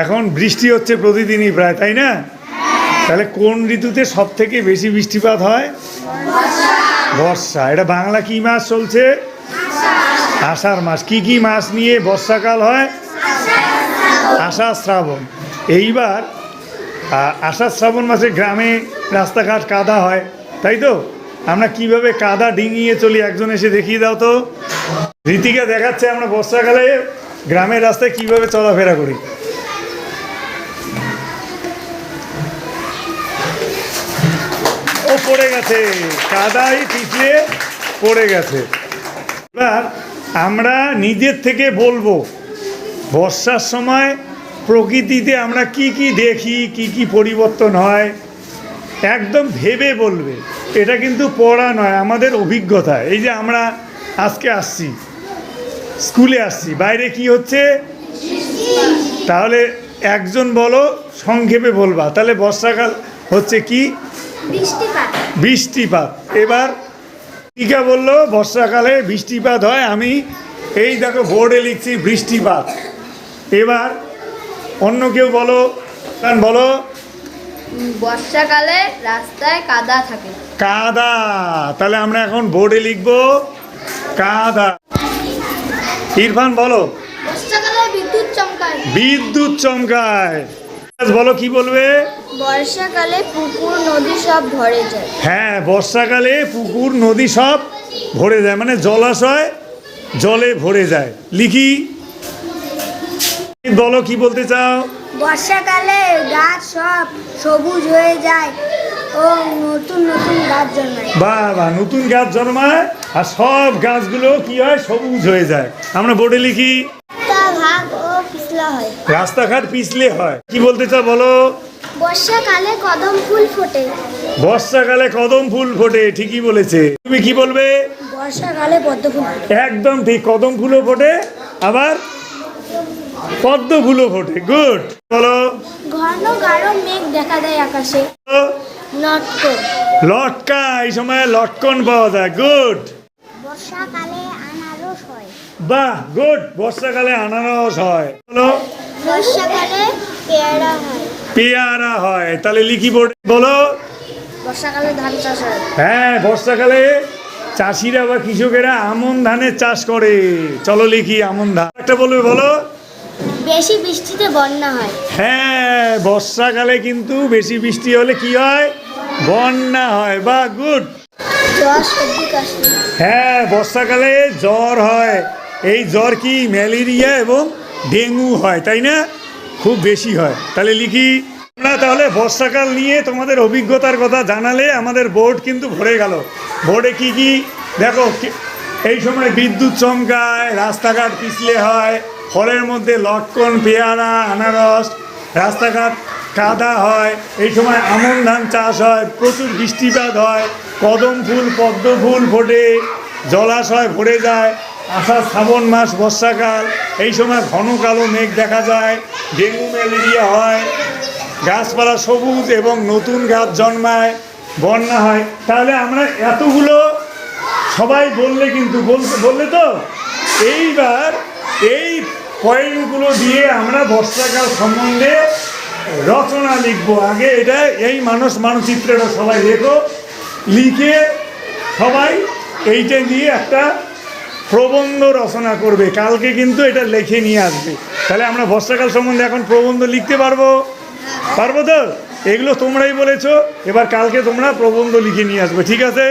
এখন বৃষ্টি হচ্ছে প্রতিদিনই প্রায়, তাই না? তাহলে কোন ঋতুতে সব থেকে বেশি বৃষ্টিপাত হয়? বর্ষা। এটা বাংলা কি মাস চলছে? আষাঢ় মাস। কি কি মাস নিয়ে বর্ষাকাল হয়? আষাঢ় শ্রাবণ। এইবার আষাঢ় শ্রাবণ মাসে গ্রামে রাস্তাঘাট কাদা হয়, তাই তো? আমরা কিভাবে কাদা ডিঙিয়ে চলি, একজন এসে দেখিয়ে দাও তো। রীতিকা দেখাচ্ছে আমরা বর্ষাকালে গ্রামের রাস্তায় কিভাবে চলাফেরা করি। ও পড়ে গেছে, কাদাই পিছলে পড়ে গেছে। এবার আমরা নিজের থেকে বলবো বর্ষার সময় প্রকৃতিতে আমরা কি কি দেখি, কি কি পরিবর্তন হয়, একদম ভেবে বলবে। এটা কিন্তু পড়া নয়, আমাদের অভিজ্ঞতা। এই যে আমরা আজকে আসছি, স্কুলে আসছি, বাইরে কি হচ্ছে? তাহলে একজন বলো, সংক্ষেপে বলবা। তাহলে বর্ষাকাল হচ্ছে কি? বৃষ্টিপাত। এবার টিকা বললো বর্ষাকালে বৃষ্টিপাত হয়, আমি এই দেখো বোর্ডে লিখছি বৃষ্টিপাত। এবার অন্য কেউ বলো, কারণ বলো। বর্ষাকালে রাস্তায় কাদা থাকে। কাদা। তাহলে আমরা এখন বোর্ডে লিখবো কাদা। ইরফান বলো। বর্ষাকালে বিদ্যুৎ চমকায়। বিদ্যুৎ চমকায়। বলো কি বলবে? বর্ষাকালে পুকুর নদী সব ভরে যায়। হ্যাঁ, বর্ষাকালে পুকুর নদী সব ভরে যায়, মানে জলাশয় জলে ভরে যায়। লিখি। বলো কি বলতে চাও? বর্ষাকালে গাছ সব সবুজ হয়ে যায় ও নতুন নতুন গাছ জন্মায়। বাহ বাহ, নতুন গাছ জন্মায় আর সব গাছগুলো কি হয়? সবুজ হয়ে যায়। আমরা বোর্ডে লিখি ভাগ ও পিছলা হয়। রাস্তাঘাট পিছলে হয়। কি বলতে চাও বলো? বর্ষাকালে কদম ফুল ফোটে। বর্ষাকালে কদম ফুল ফোটে, ঠিকই বলেছে। তুমি কি বলবে? বর্ষাকালে পদ্ম ফুল। একদম ঠিক, কদম ফুলও ফোটে, আবার পদ্ম ফুলও ফোটে। গুড। বলো। ঘন গাঢ় মেঘ দেখা যায় আকাশে। লটকন। লটকা। এই সময় লটকন পাওয়া যায়। গুড। বর্ষাকালে আনারস হয়। বাহ, গুড। বর্ষাকালে আনারস হয়। বলো। বর্ষাকালে পেয়ারা হয়। পেয়ারা হয়। তাহলে লিখি বোর্ডে। বলো। বর্ষাকালে ধান চাষ হয়। হ্যাঁ, বর্ষাকালে চাষিরা বা কৃষকেরা আমন ধানের চাষ করে। চলো লিখি আমন ধান। একটা বলবে। বলো। বেশি বৃষ্টিতে বন্যা হয়। হ্যাঁ, বর্ষাকালে কিন্তু বেশি বৃষ্টি হলে কি হয়? বন্যা হয়। বা গুড। জ্বর সর্দি কাশি। হ্যাঁ, বর্ষাকালে জ্বর হয়। এই জ্বর কি? ম্যালেরিয়া এবং ডেঙ্গু হয়, তাই না? খুব বেশি হয়। তাহলে লিখি আমরা। তাহলে বর্ষাকাল নিয়ে তোমাদের অভিজ্ঞতার কথা জানালে আমাদের বোর্ড কিন্তু ভরে গেল। বোর্ডে কি কি দেখো, এই সময় বিদ্যুৎ চমকায়, রাস্তাঘাট পিছলে হয়, ফলের মধ্যে লটকন, পেয়ারা, আনারস, রাস্তাঘাট কাদা হয়, এই সময় আমন ধান চাষ হয়, প্রচুর বৃষ্টিপাত হয়, কদম ফুল পদ্ম ফুল ফোটে, জলাশয় ভরে যায়, আষাঢ় শ্রাবণ মাস বর্ষাকাল, এই সময় ঘন কালো মেঘ দেখা যায়, ডেঙ্গু ম্যালেরিয়া হয়, গাছপালা সবুজ এবং নতুন গাছ জন্মায়, বন্যা হয়। তাহলে আমরা এতগুলো সবাই বললে, কিন্তু বললে তো। এইবার এই পয়েন্টগুলো দিয়ে আমরা বর্ষাকাল সম্বন্ধে রচনা লিখবো। আগে এটা এই মানচিত্রটা সবাই লেখো, লিখে সবাই এইটা নিয়ে একটা প্রবন্ধ রচনা করবে। কালকে কিন্তু এটা লিখে নিয়ে আসবে। তাহলে আমরা বর্ষাকাল সম্বন্ধে এখন প্রবন্ধ লিখতে পারবো তো? এগুলো তোমরাই বলেছো, এবার কালকে তোমরা প্রবন্ধ লিখে নিয়ে আসবে, ঠিক আছে?